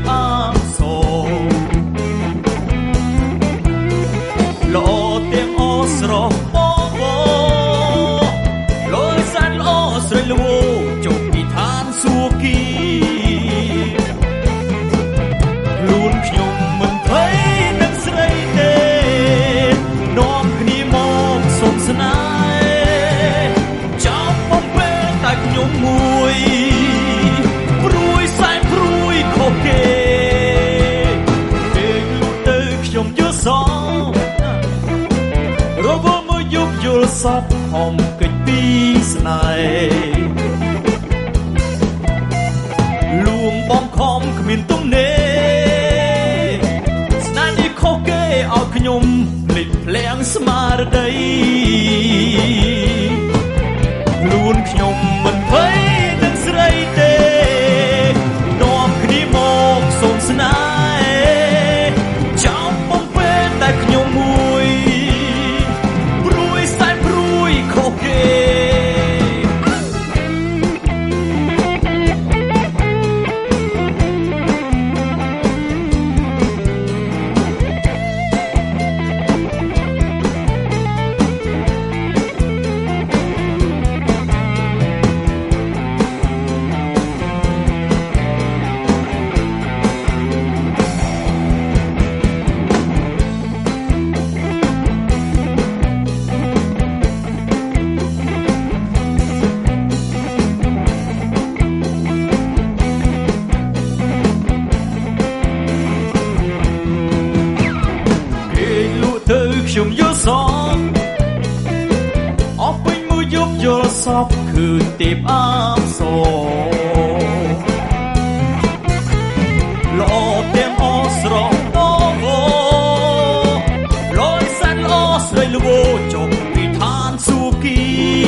អាមសល្អទាំងអស្រស់បងលយសានល្អស្រីល្វោចុះពីឋានសួគ៌ខ្លួនខ្ញុំមិនភ័យនឹងស្រីទេនាំគ្នាមកសុំស្នេហ៍ចាំបំពេតែខ្ញុំមួយព្រួយសែនព្រួយខុសគេពេលលុះទៅខ្ញុំយល់សោរវល់មកយប់យល់សពហំកិច្ចពីស្នេហ៍លួងបំខំគ្មានទំនេរស្នេហ៍នេះខុសគេឲ្យខ្ញុំភ្លេចភ្លាំងស្មារតីខ្លួនខ្ញុំមិនភ័យនឹងស្រីទេនាំគ្នាមកសូមស្នេហ៍ចាំបំពេតែខ្ញុំមួយព្រួយសែនព្រួយខុសគេខ្ញុំយល់សពអស់ពេញមួយយប់យល់សពឃើញទេពអាមសល្អទាំងអស្រស់បងលយសានល្អស្រីល្វោចុះពីឋានសួគ៌